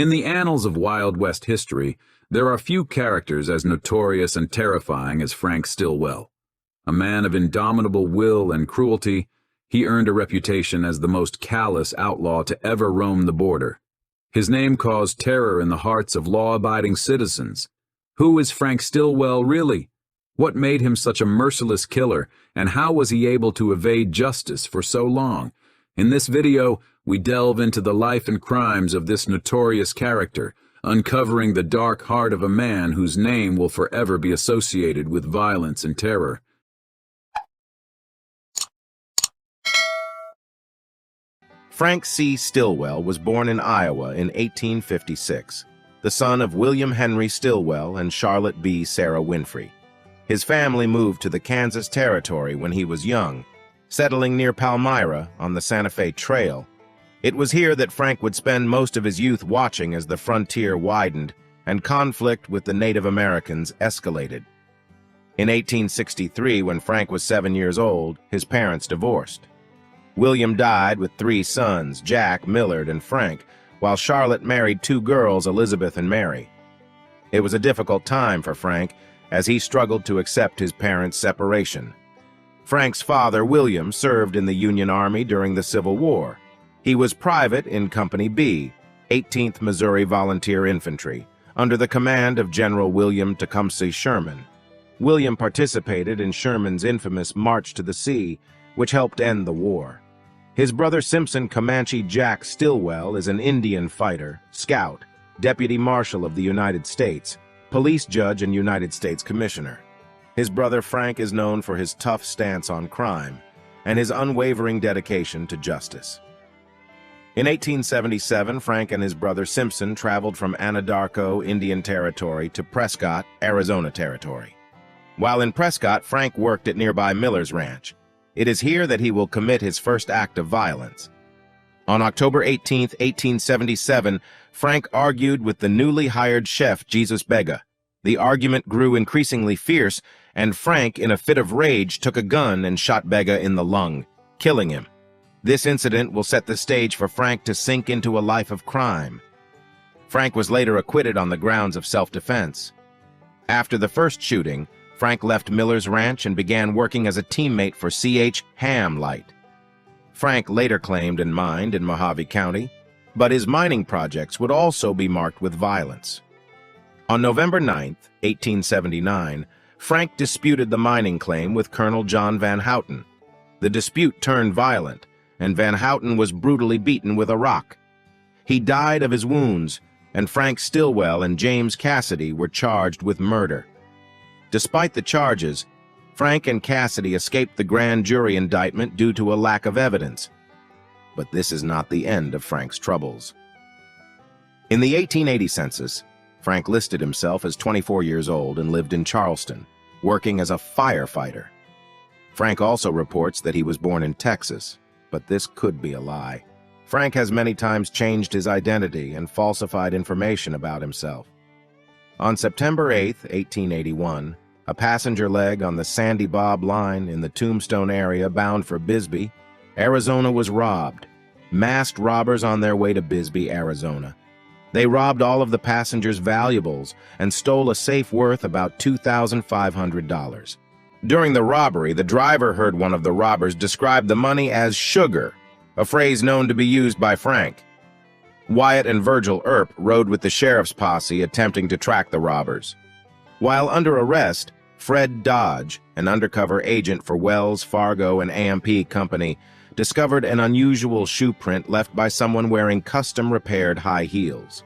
In the annals of Wild West history, there are few characters as notorious and terrifying as Frank Stilwell. A man of indomitable will and cruelty, he earned a reputation as the most callous outlaw to ever roam the border. His name caused terror in the hearts of law-abiding citizens. Who is Frank Stilwell really? What made him such a merciless killer, and how was he able to evade justice for so long? In this video, we delve into the life and crimes of this notorious character, uncovering the dark heart of a man whose name will forever be associated with violence and terror. Frank C. Stilwell was born in Iowa in 1856, the son of William Henry Stilwell and Charlotte B. Sarah Winfrey. His family moved to the Kansas Territory when he was young, settling near Palmyra on the Santa Fe Trail. It was here that Frank would spend most of his youth watching as the frontier widened and conflict with the Native Americans escalated. In 1863, when Frank was 7 years old, his parents divorced. William died with 3 sons, Jack, Millard, and Frank, while Charlotte married 2 girls, Elizabeth and Mary. It was a difficult time for Frank, as he struggled to accept his parents' separation. Frank's father, William, served in the Union Army during the Civil War. He was private in Company B, 18th Missouri Volunteer Infantry, under the command of General William Tecumseh Sherman. William participated in Sherman's infamous March to the Sea, which helped end the war. His brother Simpson Comanche Jack Stilwell is an Indian fighter, scout, deputy marshal of the United States, police judge and United States Commissioner. His brother Frank is known for his tough stance on crime and his unwavering dedication to justice. In 1877, Frank and his brother Simpson traveled from Anadarko, Indian Territory, to Prescott, Arizona Territory. While in Prescott, Frank worked at nearby Miller's Ranch. It is here that he will commit his first act of violence. On October 18, 1877, Frank argued with the newly hired chef Jesus Bega. The argument grew increasingly fierce, and Frank, in a fit of rage, took a gun and shot Bega in the lung, killing him. This incident will set the stage for Frank to sink into a life of crime. Frank was later acquitted on the grounds of self-defense. After the first shooting, Frank left Miller's Ranch and began working as a teammate for C.H. Light. Frank later claimed and mined in Mojave County, but his mining projects would also be marked with violence. On November 9, 1879, Frank disputed the mining claim with Colonel John Van Houten. The dispute turned violent, and Van Houten was brutally beaten with a rock. He died of his wounds, and Frank Stilwell and James Cassidy were charged with murder. Despite the charges, Frank and Cassidy escaped the grand jury indictment due to a lack of evidence. But this is not the end of Frank's troubles. In the 1880 census, Frank listed himself as 24 years old and lived in Charleston, working as a firefighter. Frank also reports that he was born in Texas, but this could be a lie. Frank has many times changed his identity and falsified information about himself. On September 8, 1881, a passenger leg on the Sandy Bob line in the Tombstone area bound for Bisbee, Arizona was robbed. Masked robbers on their way to Bisbee, Arizona. They robbed all of the passengers' valuables and stole a safe worth about $2,500. During the robbery, the driver heard one of the robbers describe the money as sugar, a phrase known to be used by Frank. Wyatt and Virgil Earp rode with the sheriff's posse attempting to track the robbers. While under arrest, Fred Dodge, an undercover agent for Wells Fargo and AMP Company, discovered an unusual shoe print left by someone wearing custom-repaired high heels.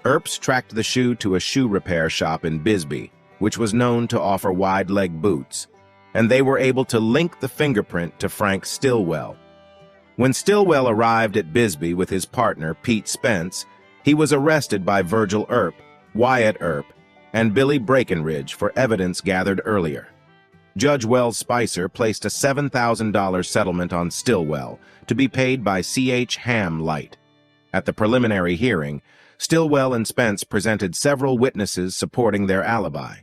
Earps tracked the shoe to a shoe repair shop in Bisbee, which was known to offer wide-leg boots, and they were able to link the fingerprint to Frank Stilwell. When Stilwell arrived at Bisbee with his partner, Pete Spence, he was arrested by Virgil Earp, Wyatt Earp, and Billy Breckenridge for evidence gathered earlier. Judge Wells Spicer placed a $7,000 settlement on Stilwell to be paid by C.H. Light. At the preliminary hearing, Stilwell and Spence presented several witnesses supporting their alibi.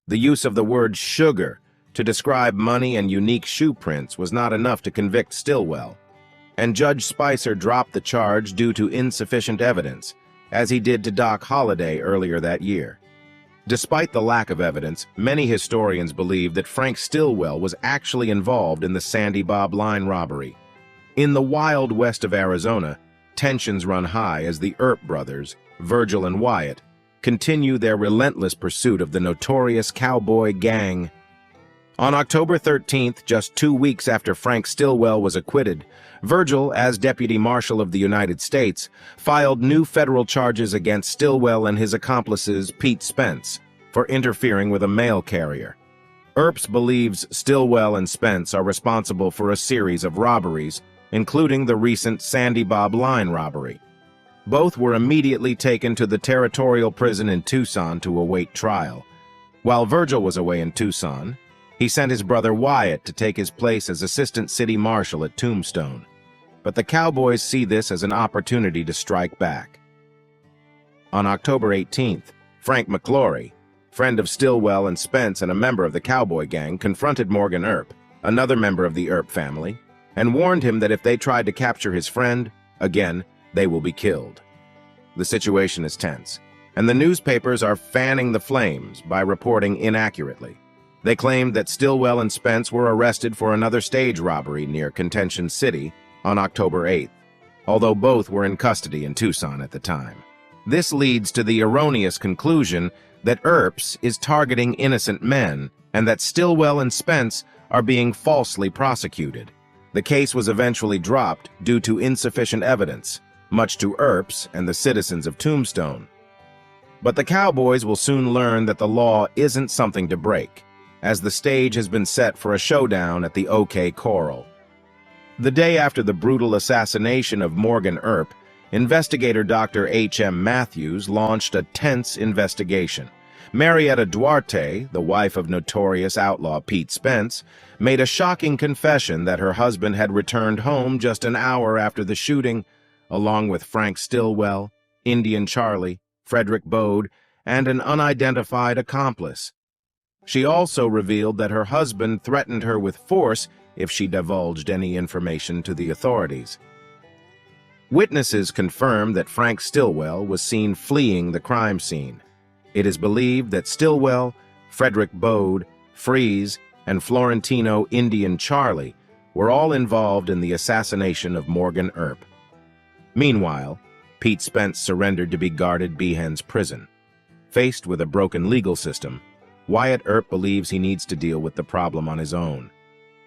The use of the word sugar to describe money and unique shoe prints was not enough to convict Stilwell, and Judge Spicer dropped the charge due to insufficient evidence, as he did to Doc Holliday earlier that year. Despite the lack of evidence, many historians believe that Frank Stilwell was actually involved in the Sandy Bob line robbery. In the wild west of Arizona, tensions run high as the Earp brothers, Virgil and Wyatt, continue their relentless pursuit of the notorious Cowboy gang. On October 13th, just 2 weeks after Frank Stilwell was acquitted, Virgil, as Deputy Marshal of the United States, filed new federal charges against Stilwell and his accomplices, Pete Spence, for interfering with a mail carrier. Earps believes Stilwell and Spence are responsible for a series of robberies, including the recent Sandy Bob line robbery. Both were immediately taken to the territorial prison in Tucson to await trial. While Virgil was away in Tucson, he sent his brother Wyatt to take his place as Assistant City Marshal at Tombstone. But the Cowboys see this as an opportunity to strike back. On October 18th, Frank McClory, friend of Stilwell and Spence and a member of the Cowboy gang, confronted Morgan Earp, another member of the Earp family, and warned him that if they tried to capture his friend, again, they will be killed. The situation is tense, and the newspapers are fanning the flames by reporting inaccurately. They claimed that Stilwell and Spence were arrested for another stage robbery near Contention City on October 8th, although both were in custody in Tucson at the time. This leads to the erroneous conclusion that Earps is targeting innocent men and that Stilwell and Spence are being falsely prosecuted. The case was eventually dropped due to insufficient evidence, much to Earps and the citizens of Tombstone. But the Cowboys will soon learn that the law isn't something to break, as the stage has been set for a showdown at the OK Corral. The day after the brutal assassination of Morgan Earp, investigator Dr. H.M. Matthews launched a tense investigation. Marietta Duarte, the wife of notorious outlaw Pete Spence, made a shocking confession that her husband had returned home just an hour after the shooting, along with Frank Stilwell, Indian Charlie, Frederick Bode, and an unidentified accomplice. She also revealed that her husband threatened her with force if she divulged any information to the authorities. Witnesses confirmed that Frank Stilwell was seen fleeing the crime scene. It is believed that Stilwell, Frederick Bode, Freeze, and Florentino Indian Charlie were all involved in the assassination of Morgan Earp. Meanwhile, Pete Spence surrendered to be guarded Behan's prison. Faced with a broken legal system, Wyatt Earp believes he needs to deal with the problem on his own.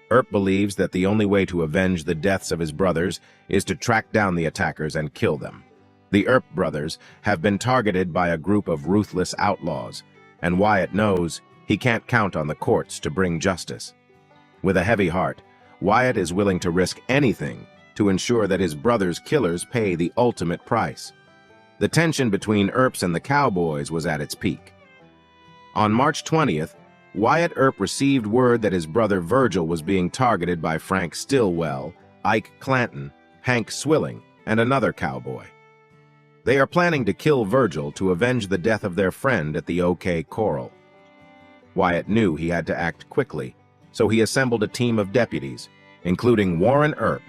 Earp believes that the only way to avenge the deaths of his brothers is to track down the attackers and kill them. The Earp brothers have been targeted by a group of ruthless outlaws, and Wyatt knows he can't count on the courts to bring justice. With a heavy heart, Wyatt is willing to risk anything to ensure that his brother's killers pay the ultimate price. The tension between Earps and the Cowboys was at its peak. On March 20th, Wyatt Earp received word that his brother Virgil was being targeted by Frank Stilwell, Ike Clanton, Hank Swilling, and another cowboy. They are planning to kill Virgil to avenge the death of their friend at the OK Corral. Wyatt knew he had to act quickly, so he assembled a team of deputies, including Warren Earp,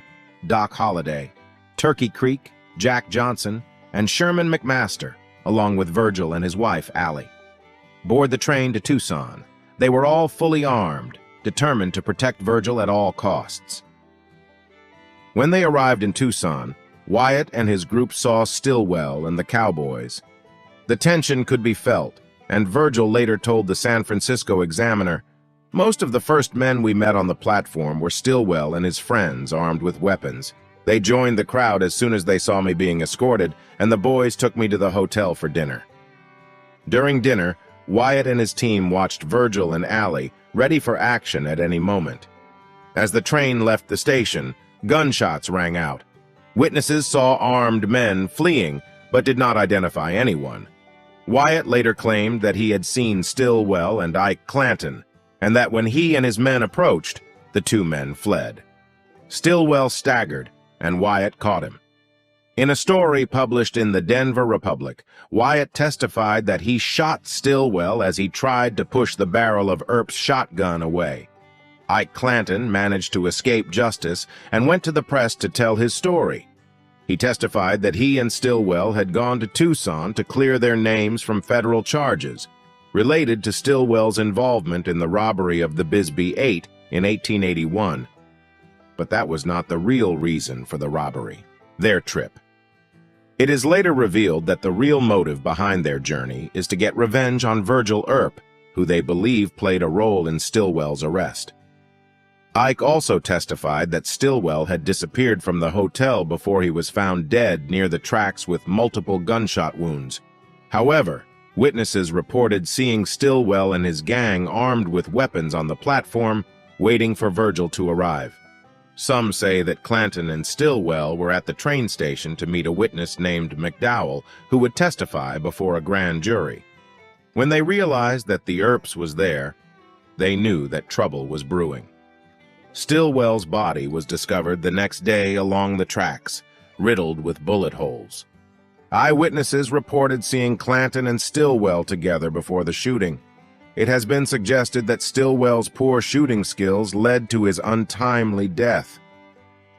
Doc Holliday, Turkey Creek, Jack Johnson, and Sherman McMaster, along with Virgil and his wife, Allie. Board the train to Tucson. They were all fully armed, determined to protect Virgil at all costs. When they arrived in Tucson, Wyatt and his group saw Stilwell and the Cowboys. The tension could be felt, and Virgil later told the San Francisco Examiner, "Most of the first men we met on the platform were Stilwell and his friends armed with weapons. They joined the crowd as soon as they saw me being escorted, and the boys took me to the hotel for dinner." During dinner, Wyatt and his team watched Virgil and Allie, ready for action at any moment. As the train left the station, gunshots rang out. Witnesses saw armed men fleeing, but did not identify anyone. Wyatt later claimed that he had seen Stilwell and Ike Clanton, and that when he and his men approached, the two men fled. Stilwell staggered, and Wyatt caught him. In a story published in the Denver Republic, Wyatt testified that he shot Stilwell as he tried to push the barrel of Earp's shotgun away. Ike Clanton managed to escape justice and went to the press to tell his story. He testified that he and Stilwell had gone to Tucson to clear their names from federal charges related to Stilwell's involvement in the robbery of the Bisbee 8 in 1881. But that was not the real reason for the robbery, their trip. It is later revealed that the real motive behind their journey is to get revenge on Virgil Earp, who they believe played a role in Stilwell's arrest. Ike also testified that Stilwell had disappeared from the hotel before he was found dead near the tracks with multiple gunshot wounds. However, witnesses reported seeing Stilwell and his gang armed with weapons on the platform, waiting for Virgil to arrive. Some say that Clanton and Stilwell were at the train station to meet a witness named McDowell, who would testify before a grand jury. When they realized that the Earps was there, they knew that trouble was brewing. Stilwell's body was discovered the next day along the tracks, riddled with bullet holes. Eyewitnesses reported seeing Clanton and Stilwell together before the shooting. It has been suggested that Stilwell's poor shooting skills led to his untimely death.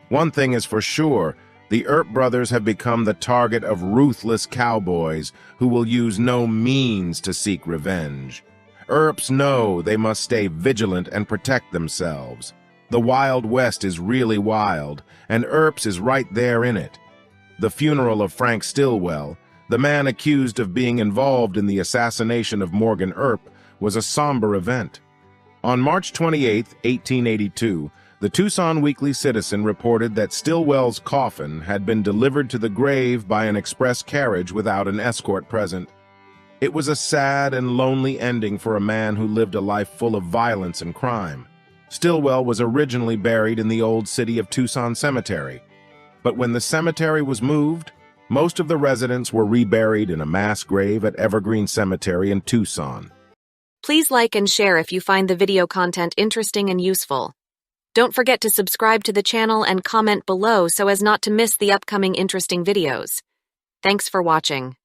One thing is for sure, the Earp brothers have become the target of ruthless cowboys who will use no means to seek revenge. Earps know they must stay vigilant and protect themselves. The Wild West is really wild, and Earps is right there in it. The funeral of Frank Stilwell, the man accused of being involved in the assassination of Morgan Earp, was a somber event. On March 28, 1882, the Tucson Weekly Citizen reported that Stilwell's coffin had been delivered to the grave by an express carriage without an escort present. It was a sad and lonely ending for a man who lived a life full of violence and crime. Stilwell was originally buried in the old City of Tucson cemetery, but when the cemetery was moved, most of the residents were reburied in a mass grave at Evergreen Cemetery in Tucson. Please like and share if you find the video content interesting and useful. Don't forget to subscribe to the channel and comment below so as not to miss the upcoming interesting videos. Thanks for watching.